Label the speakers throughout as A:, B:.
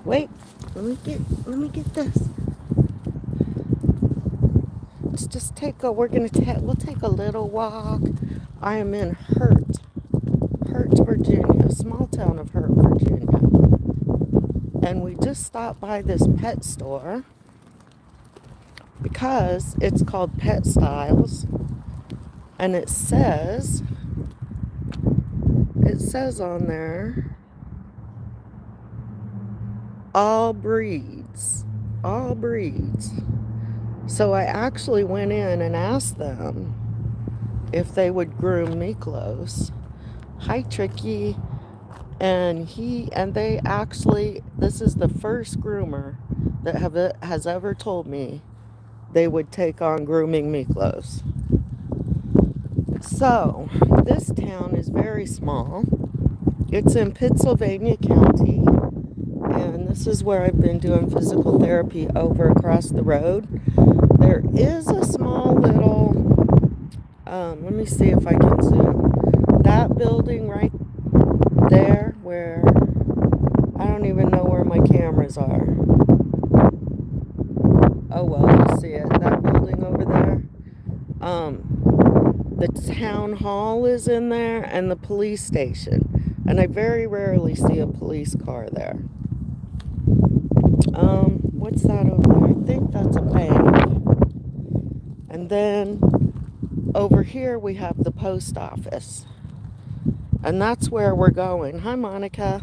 A: Wait, let me get this. Let's just we'll take a little walk. I am in Hurt, Virginia, small town of Hurt, Virginia. And we just stopped by this pet store because it's called Pet Styles. And it says on there, all breeds, all breeds. So I actually went in and asked them if they would groom me close. Hi, Tricky. And they actually, this is the first groomer that has ever told me they would take on grooming me close. So this town is very small. It's in Pittsylvania County, and this is where I've been doing physical therapy over across the road. There is a small little, let me see if I can zoom. That building right there where, I don't even know where my cameras are. Oh well, you see it. That building over there. The town hall is in there and the police station. And I very rarely see a police car there. What's that over there? I think that's a bank. And then over here we have the post office. And that's where we're going. Hi, Monica.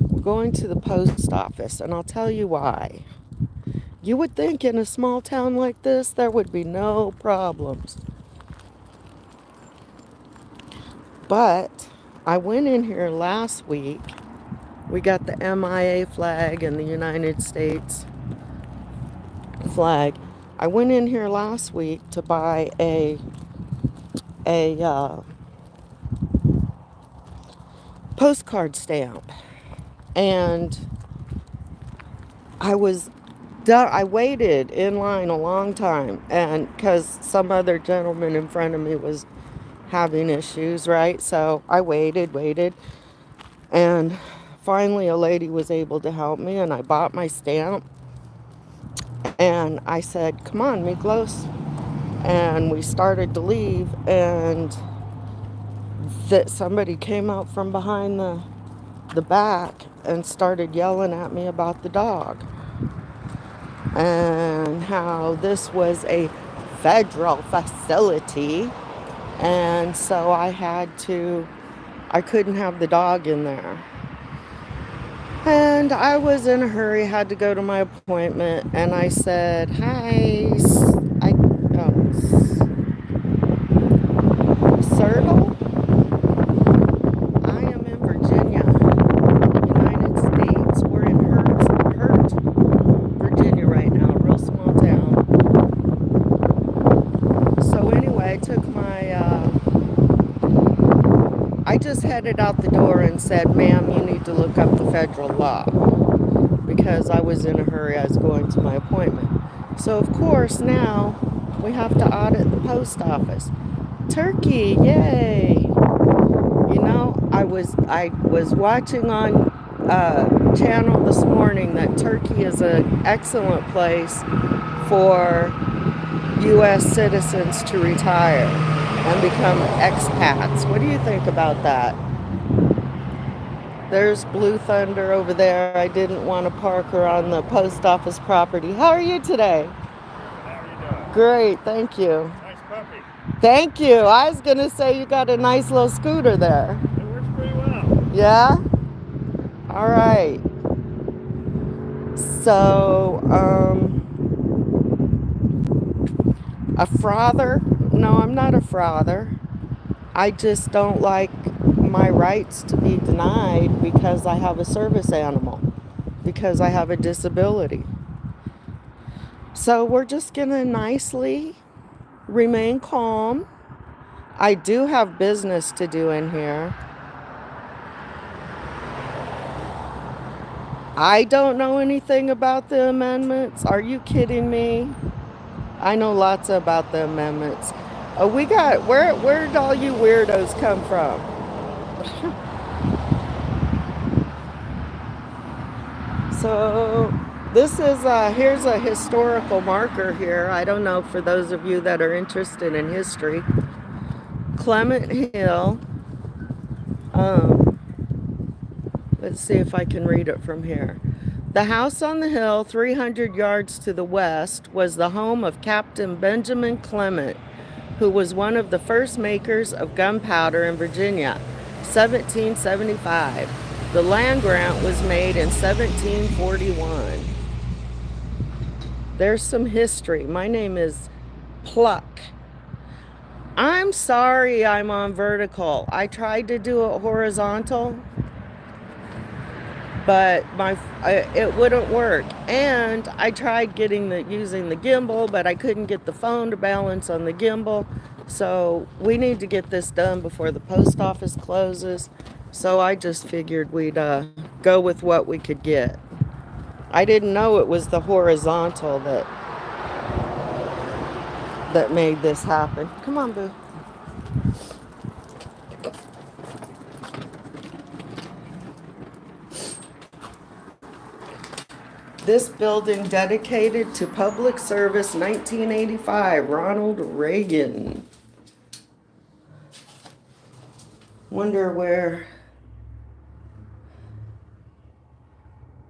A: We're going to the post office, and I'll tell you why. You would think in a small town like this, there would be no problems. But I went in here last week. We got the MIA flag and the United States flag. I went in here last week to buy a postcard stamp. And I waited in line a long time, and because some other gentleman in front of me was having issues, right? So I waited, and finally a lady was able to help me, and I bought my stamp, and I said, "Come on, Miklos," and we started to leave, and that somebody came out from behind the back and started yelling at me about the dog and how this was a federal facility, and so I couldn't have the dog in there. And I was in a hurry, had to go to my appointment, and I said, "Hi, Sertle? I am in Virginia, United States. We're in Hurt, Virginia right now, a real small town." So anyway, I just headed out the door and said, "Ma'am, you need to look up the federal law," because I was in a hurry. I was going to my appointment. So of course now we have to audit the post office. Turkey, yay! You know, I was watching on channel this morning that Turkey is an excellent place for U.S. citizens to retire and become expats. What do you think about that? There's Blue Thunder over there. I didn't want to park her on the post office property. How are you today?
B: How are you doing?
A: Great, thank you.
B: Nice puppy.
A: Thank you. I was going to say you got a nice little scooter there.
B: It works pretty well.
A: Yeah? All right. So, a frother? No, I'm not a frother. I just don't like my rights to be denied because I have a service animal, because I have a disability. So we're just going to nicely remain calm. I do have business to do in here. I don't know anything about the amendments. Are you kidding me? I know lots about the amendments. Where did all you weirdos come from? So this is here's a historical marker here. I don't know for those of you that are interested in history. Clement Hill. Um, let's see if I can read it from here. The house on the hill, 300 yards to the west, was the home of Captain Benjamin Clement, who was one of the first makers of gunpowder in Virginia, 1775. The land grant was made in 1741. There's some history. My name is Pluck. I'm sorry I'm on vertical. I tried to do it horizontal, but it wouldn't work. And I tried using the gimbal, but I couldn't get the phone to balance on the gimbal. So we need to get this done before the post office closes. So I just figured we'd go with what we could get. I didn't know it was the horizontal that made this happen. Come on, boo. This building dedicated to public service, 1985, Ronald Reagan. Wonder where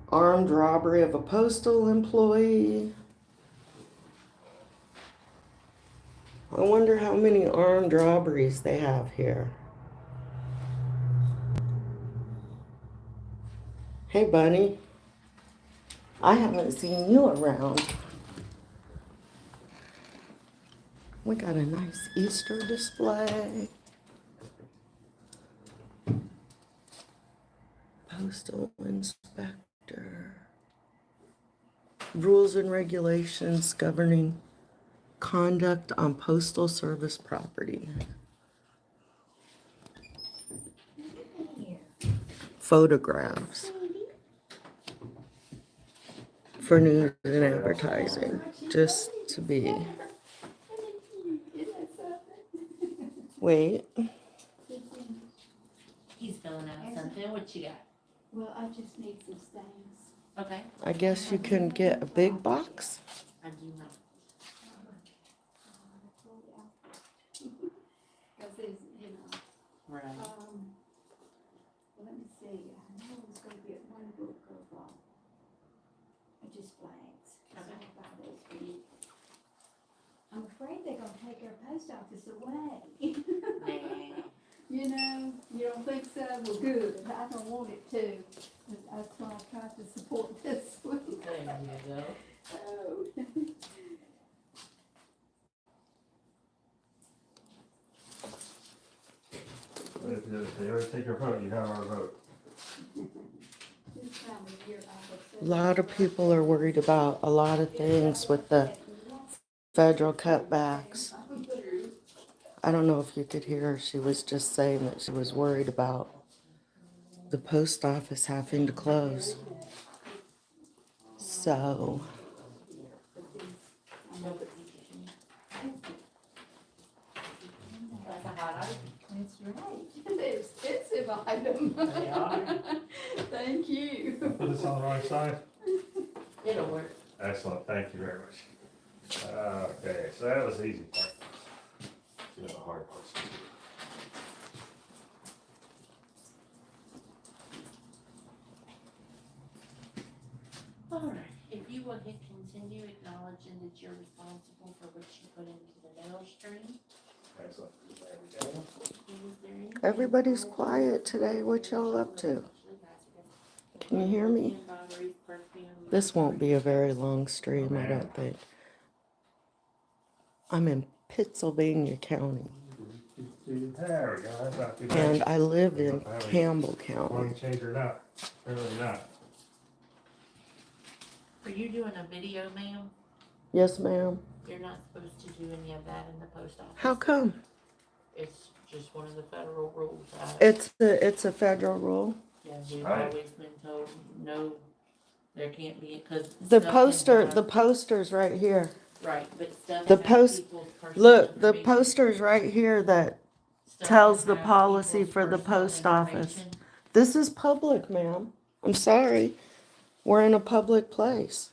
A: armed robbery of a postal employee. I wonder how many armed robberies they have here. Hey, Bunny. I haven't seen you around. We got a nice Easter display. Postal inspector. Rules and regulations governing conduct on postal service property. Photographs for news and advertising, just to be. Wait.
C: He's filling out something. What you got?
D: Well, I just need some stains.
C: Okay.
A: I guess you can get a big box.
C: I do not.
D: Because there's,
C: Right.
D: let me see, I know it was gonna get one book of, just flags. So
C: Okay.
D: I'll buy those for you. I'm afraid they're gonna take our post office away.
C: Nah.
D: You don't think so? Well, good, I don't want it to. That's why I tried to support this one.
C: There you go.
D: Oh.
B: If they always take your vote, you have our vote.
D: This time of year, I
A: A
D: was.
A: lot of people are worried about a lot of things with the federal cutbacks. I don't know if you could hear her. She was just saying that she was worried about the post office having to close. So,
C: That's a hot item.
D: That's right. They're expensive item.
C: They are.
D: Thank you.
B: Put this on the right side.
C: It'll work.
B: Excellent, thank you very much. Okay, so that was the easy part. See what the hard part's.
C: All right. If you will hit continue, acknowledging that you're responsible for what you put into the mail stream.
B: Excellent, there we go.
C: Is there anything-
A: everybody's quiet today. What y'all up to? Can you hear me? This won't be a very long stream, I don't think. I'm in Pittsylvania County,
B: There we go, that's not too bad.
A: and I live in Campbell
B: Want
A: County.
B: to change or not? Apparently not.
C: Are you doing a video, ma'am?
A: Yes, ma'am.
C: You're not supposed to do any of that in the post office.
A: How come?
C: It's just one of the federal rules.
A: It's a federal rule.
C: Yeah, we've
B: Right.
C: always been told, no, there can't be, because.
A: The poster's right here.
C: Right, but stuff.
A: the
C: about
A: post-
C: people's personal
A: Look, the
C: information,
A: poster's right here that
C: stuff
A: tells the
C: about
A: policy
C: people's
A: for the
C: personal
A: post office.
C: information.
A: This is public, ma'am. I'm sorry. We're in a public place.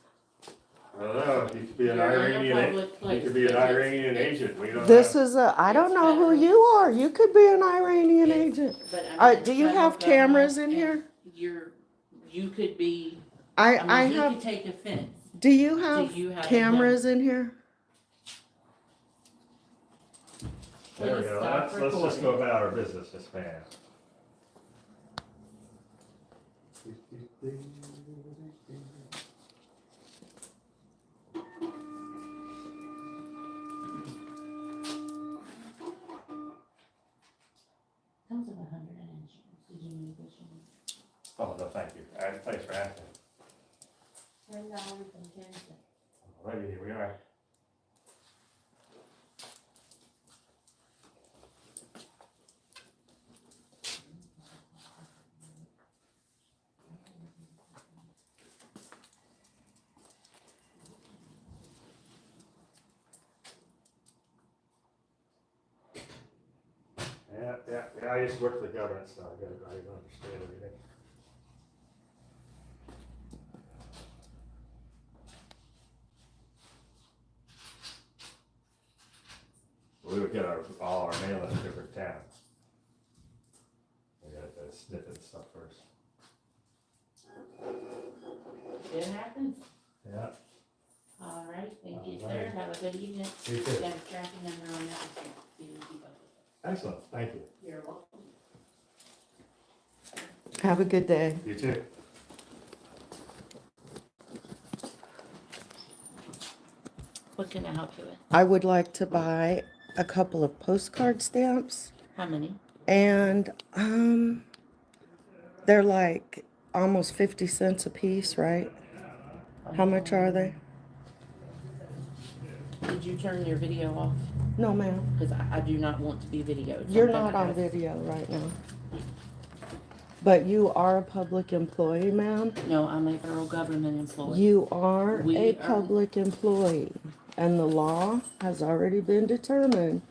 B: I don't know, you could be an
C: You're in a
B: Iranian,
C: public
B: you
C: place,
B: could be an
C: but it's-
B: Iranian agent, we don't
A: This
B: know.
A: is I don't
C: It's
A: know who
C: federal.
A: you are. You could be an Iranian
C: It's-
A: agent.
C: But I mean,
A: Do
C: it's
A: you
C: federal
A: have cameras in
C: government,
A: here?
C: and you could be,
A: I
C: I mean, he
A: have.
C: could take offense.
A: Do you
C: Do
A: have
C: you have
A: cameras in here?
B: There we
C: Please
B: go,
C: stop
B: let's just
C: recording.
B: go about our business, Miss Man.
C: Comes with 100 in insurance. Did you need this one?
B: Oh, no, thank you, thanks for asking.
C: $10.10.
B: Alrighty, here we are. Yeah, I used to work for the government, so I understand everything. We would get all our mail in a different town. We gotta snip it and stuff first.
C: It happens.
B: Yeah.
C: All right, thank you,
B: All
C: sir.
B: right.
C: Have a good evening.
B: You
C: You
B: too.
C: got a tracking number on that. So you can keep up with
B: Excellent, thank you.
C: it. You're welcome.
A: Have a good day.
B: You too.
C: What can I help you with?
A: I would like to buy a couple of postcard stamps,
C: How many?
A: and they're like almost 50 cents a piece, right? How much are they?
C: Did you turn your video off?
A: No, ma'am.
C: Because I do not want to be videoed.
A: You're
C: Something
A: not on
C: has-
A: video right now. But you are a public employee, ma'am.
C: No, I'm a federal government employee.
A: You are
C: We
A: a
C: are-
A: public employee, and the law has already been determined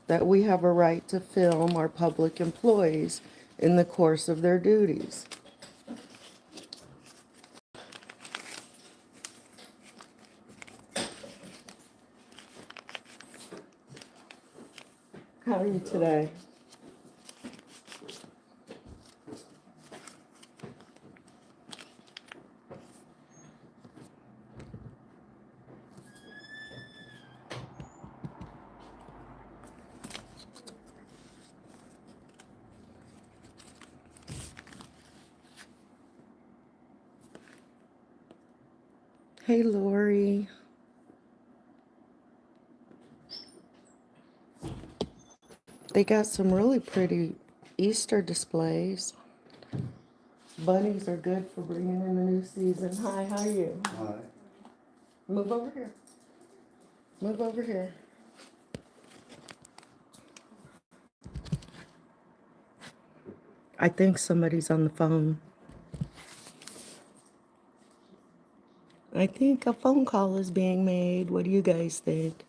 A: that we have a right to film our public employees in the course of their duties. How are you today? Hey, Lori. They got some really pretty Easter displays. Bunnies are good for bringing in the new season. Hi, how are you?
E: Hi.
A: Move over here. Move over here. I think somebody's on the phone. I think a phone call is being made. What do you guys think?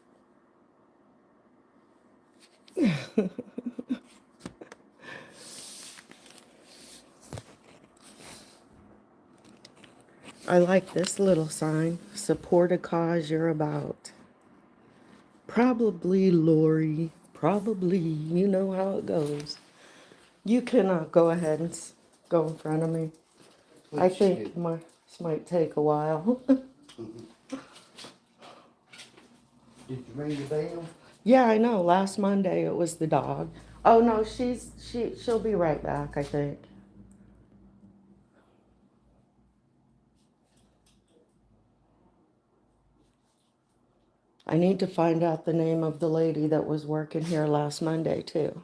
A: I like this little sign. Support a cause you're about. Probably, Lori. Probably. You know how it goes. You can go ahead and go in front of me. I think this might take a while.
E: Did you ring the bell?
A: Yeah, I know. Last Monday it was the dog. Oh no, she'll be right back, I think. I need to find out the name of the lady that was working here last Monday too.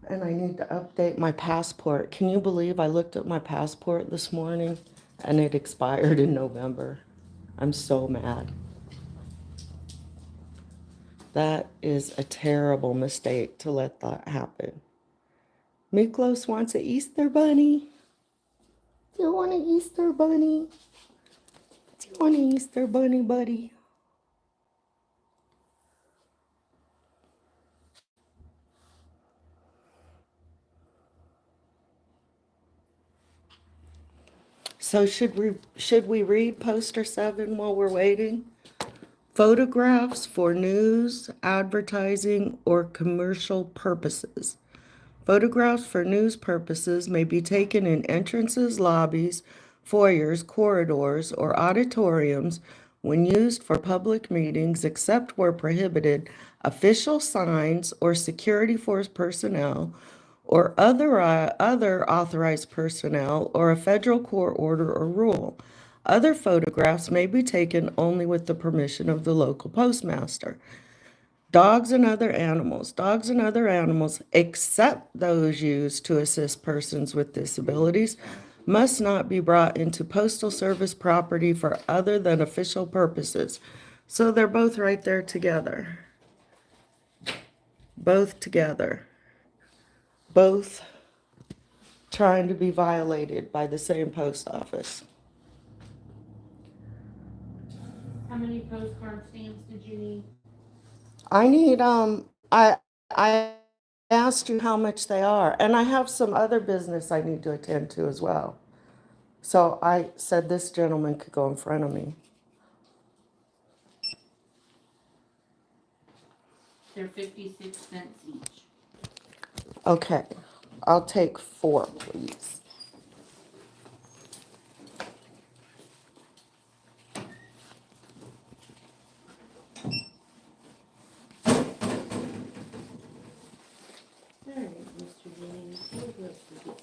A: And I need to update my passport. Can you believe I looked at my passport this morning and it expired in November? I'm so mad. That is a terrible mistake to let that happen. Miklos wants an Easter bunny. Do you want an Easter bunny? Do you want an Easter bunny, buddy? So should we read poster 7 while we're waiting? Photographs for news, advertising, or commercial purposes. Photographs for news purposes may be taken in entrances, lobbies, foyers, corridors, or auditoriums when used for public meetings, except where prohibited. Official signs or security force personnel or other authorized personnel or a federal court order or rule. Other photographs may be taken only with the permission of the local postmaster. Dogs and other animals, except those used to assist persons with disabilities, must not be brought into Postal Service property for other than official purposes. So they're both right there together. Both together. Both trying to be violated by the same post office.
C: How many postcard stamps did you need?
A: I need, I asked you how much they are, and I have some other business I need to attend to as well. So I said this gentleman could go in front of me.
C: They're 56 cents each.
A: Okay, I'll take 4, please.
C: All right, Mr. Jennings, what else we get?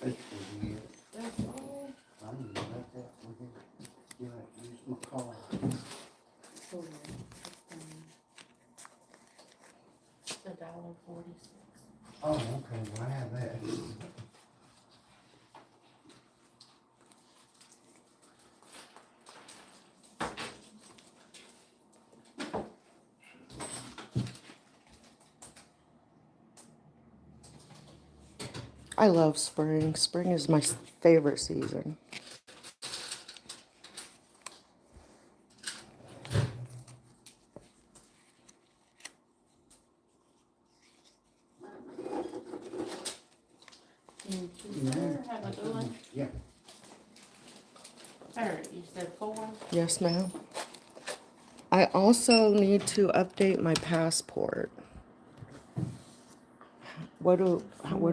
E: That's for you.
C: That's all.
E: I didn't know that for you. You have to use my card.
C: For, $1.46.
E: Oh, okay, well, I have that.
A: I love spring. Spring is my favorite season.
C: Thank you, sir. Have a good one.
E: Yeah.
C: All right, you said 4.
A: Yes, ma'am. I also need to update my passport. What do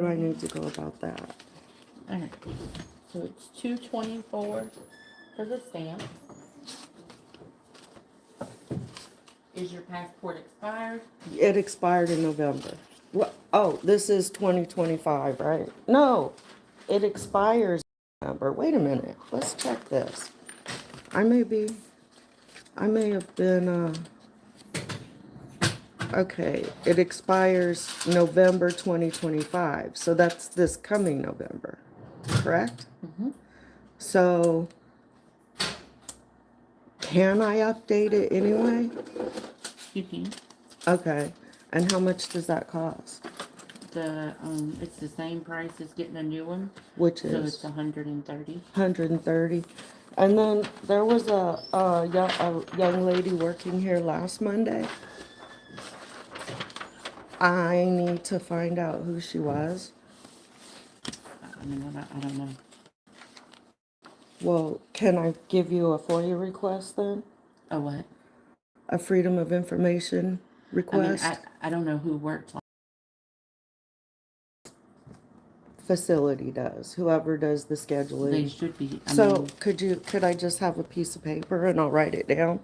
A: I need to go about that?
C: All right, so it's $2.24 for the stamp. Is your passport expired?
A: It expired in November. What? Oh, this is 2025, right? No, it expires in November. Wait a minute. Let's check this. I may have been, okay, it expires November 2025. So that's this coming November, correct?
C: Mm-hmm.
A: So can I update it anyway?
C: You can.
A: Okay. And how much does that cost?
C: It's the same price as getting a new one,
A: Which
C: so
A: is
C: it's 130.
A: 130. And then there was a young lady working here last Monday. I need to find out who she was.
C: I don't know.
A: Well, can I give you a FOIA request then?
C: Oh, what?
A: A Freedom of Information request?
C: I don't know who worked like.
A: Facility does, whoever does the
C: They
A: scheduling.
C: should be.
A: So could I just have a piece of paper and I'll write it down?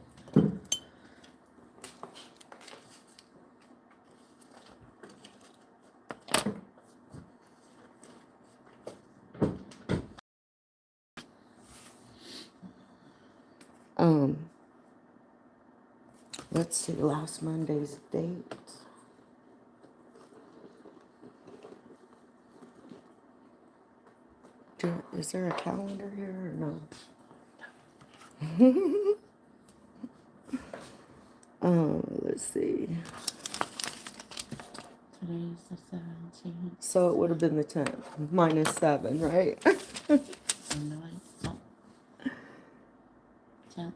A: Let's see, last Monday's date. Is there a calendar here or no? Let's see.
C: Today's the 17th.
A: So it would have been the 10th, minus 7, right?
C: No, it's not. 10th.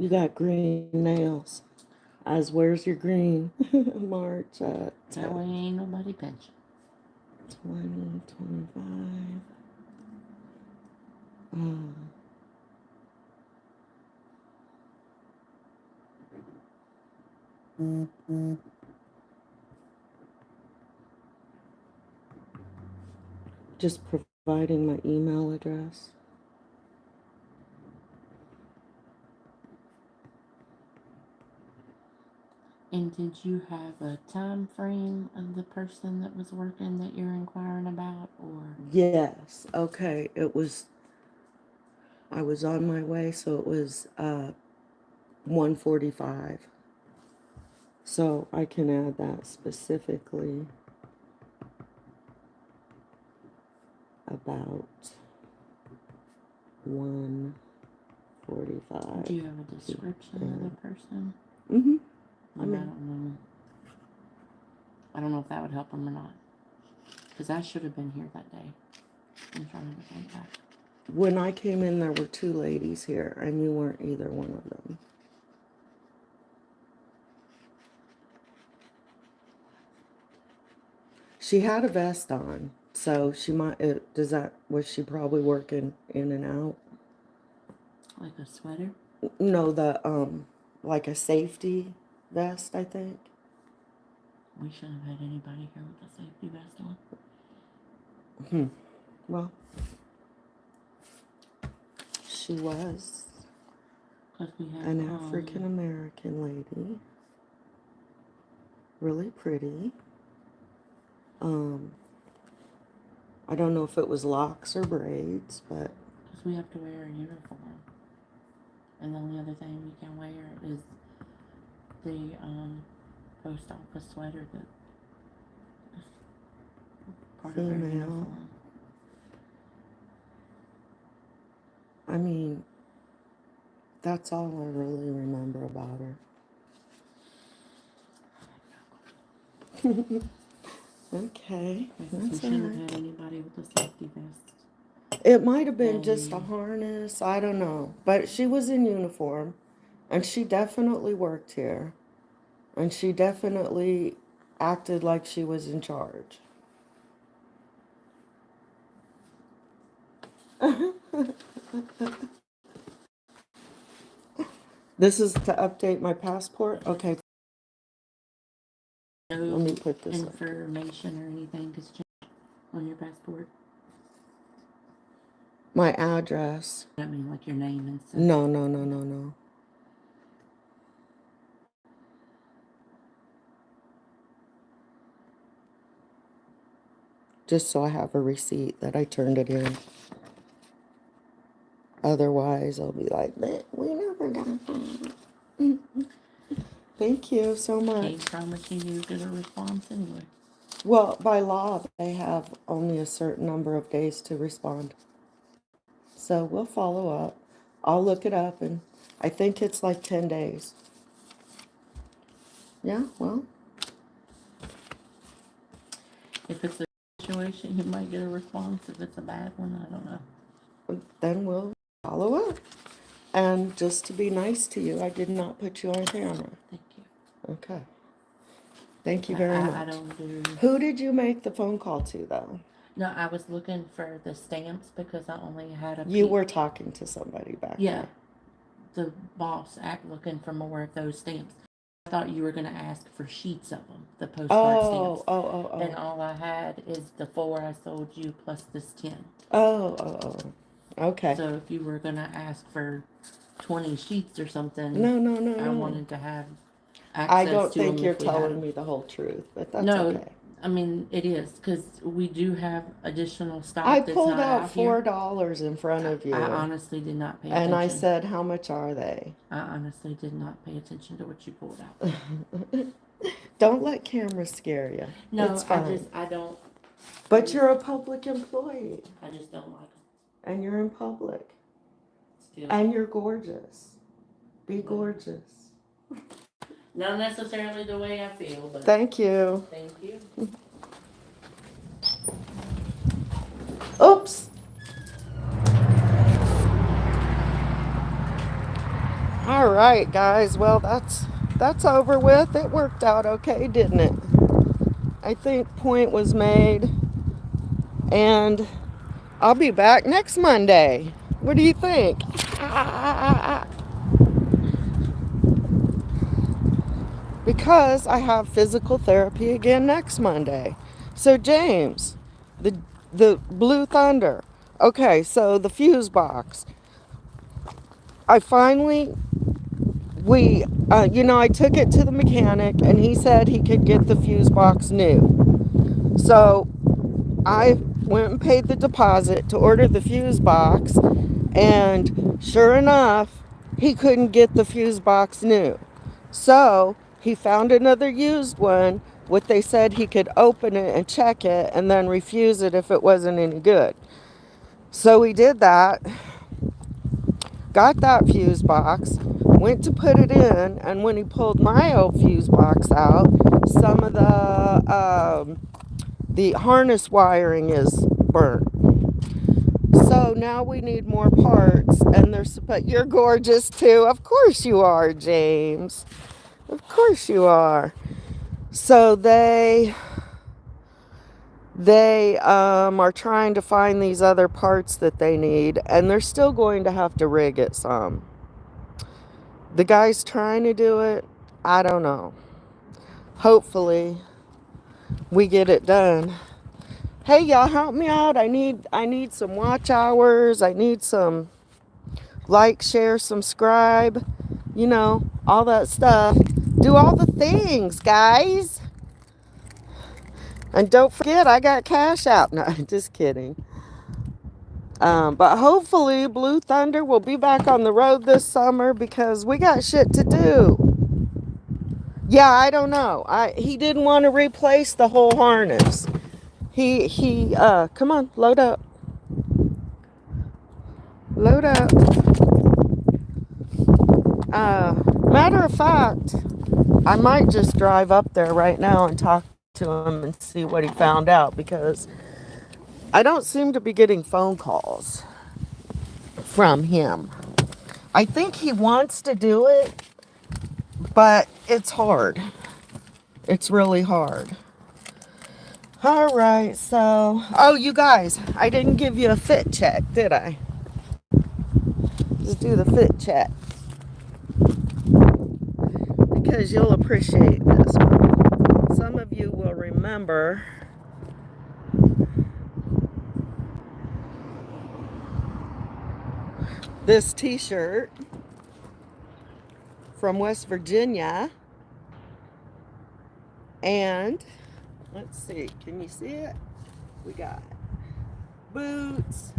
A: You got green nails. As where's your green? March
C: That way ain't nobody pension.
A: 2025. Just providing my email address.
C: And did you have a time frame of the person that was working that you're inquiring about, or?
A: Yes. Okay. I was on my way, so it was 1:45. So I can add that specifically about 1:45.
C: Do you have a description of the person?
A: Mm-hmm.
C: I don't know if that would help them or not. Because I should have been here that day. I'm trying to think back.
A: When I came in, there were 2 ladies here, and you weren't either one of them. She had a vest on, so she might. Was she probably working in and out?
C: Like a sweater?
A: No, like a safety vest, I think.
C: We shouldn't have had anybody here with a safety vest on.
A: Well, she was
C: Because we have
A: an African American lady, really pretty. I don't know if it was locks or braids, but
C: Because we have to wear a uniform. And the only other thing we can wear is the post office sweater that is part of our
A: Female.
C: uniform.
A: I mean, that's all I really remember about her. Okay,
C: We
A: that's all
C: shouldn't
A: right.
C: have had anybody with a safety vest.
A: It might have been just a harness, I don't know. But she was in uniform, and she definitely worked here. And she definitely acted like she was in charge. This is to update my passport? Okay,
C: No
A: let me put this up.
C: information or anything has changed on your passport.
A: My address.
C: I mean, like your name and stuff.
A: No. Just so I have a receipt that I turned it in. Otherwise, I'll be like, "But we never got that." Thank you so much.
C: Can't promise you get a response anyway.
A: Well, by law, they have only a certain number of days to respond. So we'll follow up. I'll look it up, and I think it's like 10 days. Yeah, well,
C: If it's a situation, you might get a response. If it's a bad one, I don't know.
A: then we'll follow up. And just to be nice to you, I did not put you on camera.
C: Thank you.
A: Okay. Thank you very
C: I
A: much.
C: don't do.
A: Who did you make the phone call to, though?
C: No, I was looking for the stamps because I only had a.
A: You were talking to somebody back
C: Yeah, the boss looking for more of those stamps. I thought you were gonna ask for sheets of them, the postcard stamps. And all I had is the 4 I sold you plus this 10.
A: Oh. Okay.
C: So if you were gonna ask for 20 sheets or something,
A: No.
C: I wanted to have access
A: I don't
C: to them
A: think you're
C: if we had
A: telling
C: them.
A: me the whole truth, but that's
C: No,
A: okay.
C: I mean it is because we do have additional stock.
A: I
C: that's
A: pulled
C: not
A: out
C: here.
A: $4 in front of you,
C: I honestly did not pay attention.
A: and I said, "How much are they?"
C: I honestly did not pay attention to what you pulled out.
A: Don't let cameras scare you.
C: No,
A: It's fine.
C: I don't.
A: But you're a public employee,
C: I just don't like
A: and you're in public,
C: them. Still,
A: and you're gorgeous. Be gorgeous.
C: not necessarily the way I feel, but
A: Thank you.
C: thank you.
A: Oops. All right, guys. Well, that's over with. It worked out okay, didn't it? I think point was made, and I'll be back next Monday. What do you think? Because I have physical therapy again next Monday. So James, the the Blue Thunder. Okay, so the fuse box. I finally I took it to the mechanic and he said he could get the fuse box new. So I went and paid the deposit to order the fuse box, and sure enough, he couldn't get the fuse box new. So he found another used one. What they said, he could open it and check it and then refuse it if it wasn't any good. So he did that, got that fuse box, went to put it in, and when he pulled my old fuse box out, some of the harness wiring is burnt. So now we need more parts, and but you're gorgeous too. Of course you are, James. Of course you are. So they are trying to find these other parts that they need, and they're still going to have to rig it some. The guy's trying to do it. I don't know. Hopefully we get it done. Hey, y'all, help me out. I need some watch hours. I need some like, share, subscribe, all that stuff. Do all the things, guys. And don't forget, I got cash out. No, just kidding. But hopefully Blue Thunder will be back on the road this summer because we got shit to do. Yeah, I don't know. He didn't want to replace the whole harness. He come on, load up. Load up. Matter of fact, I might just drive up there right now and talk to him and see what he found out, because I don't seem to be getting phone calls from him. I think he wants to do it, but it's hard. It's really hard. All right, so, you guys, I didn't give you a fit check, did I? Just do the fit check, because you'll appreciate this one. Some of you will remember this t-shirt from West Virginia, and let's see, can you see it? We got boots,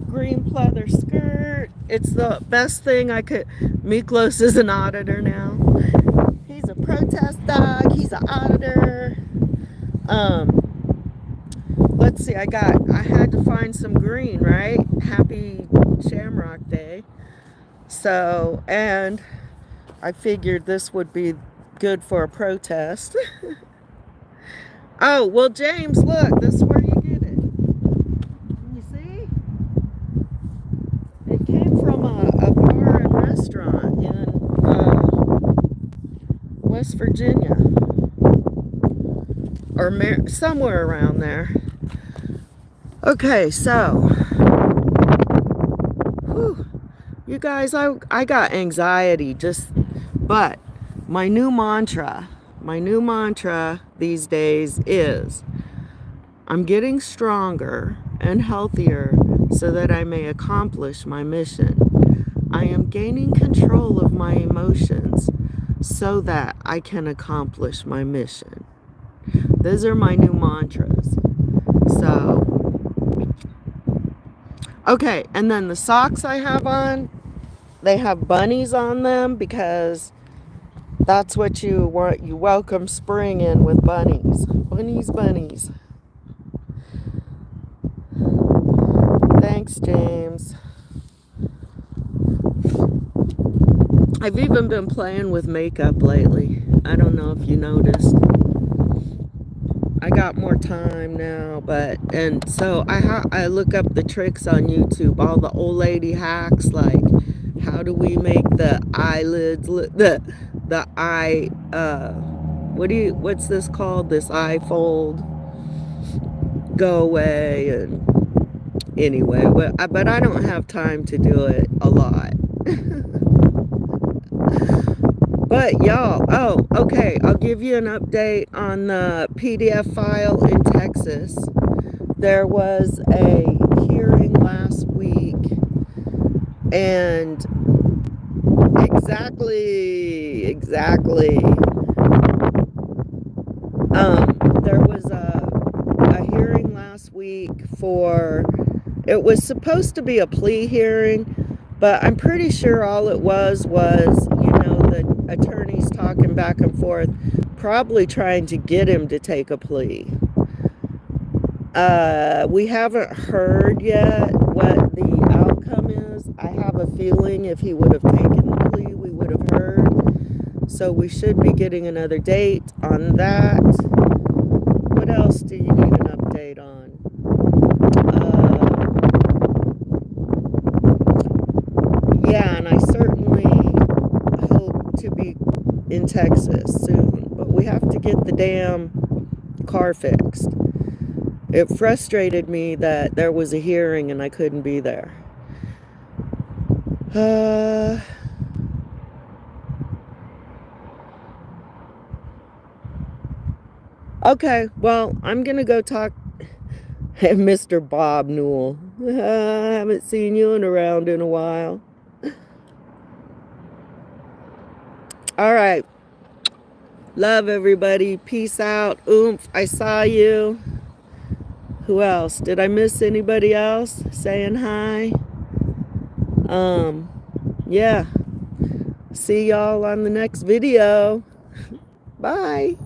A: green pleather skirt. It's the best thing I could. Miklos is an auditor now. He's a protest dog. He's an auditor. Let's see, I had to find some green, right? Happy Shamrock Day. So, and I figured this would be good for a protest. Oh, well, James, look, this is where you get it. Can you see? It came from a bar and restaurant in West Virginia, or somewhere around there. Okay, so, you guys, I got anxiety but my new mantra these days is, I'm getting stronger and healthier so that I may accomplish my mission. I am gaining control of my emotions so that I can accomplish my mission. Those are my new mantras. So, okay, and then the socks I have on, they have bunnies on them because that's what you want. You welcome spring in with bunnies. Bunnies, bunnies. Thanks, James. I've even been playing with makeup lately. I don't know if you noticed. I got more time now, and so I look up the tricks on YouTube, all the old lady hacks, like how do we make the eyelids, the eye, what's this called? This eye fold go away. And anyway, but I don't have time to do it a lot. But y'all, oh, okay, I'll give you an update on the PDF file in Texas. There was a hearing last week, and exactly, there was a hearing last week for, it was supposed to be a plea hearing, but I'm pretty sure all it was, you know, the attorneys talking back and forth, probably trying to get him to take a plea. We haven't heard yet what the outcome is. I have a feeling if he would have taken the plea, we would have heard. So we should be getting another date on that. What else do you need an update on? Yeah, and I certainly hope to be in Texas soon, but we have to get the damn car fixed. It frustrated me that there was a hearing and I couldn't be there. Okay, well, I'm gonna go talk. Mr. Bob Newell. I haven't seen you around in a while. All right. Love everybody. Peace out. Oomph. I saw you. Who else? Did I miss anybody else saying hi? Yeah. See y'all on the next video. Bye.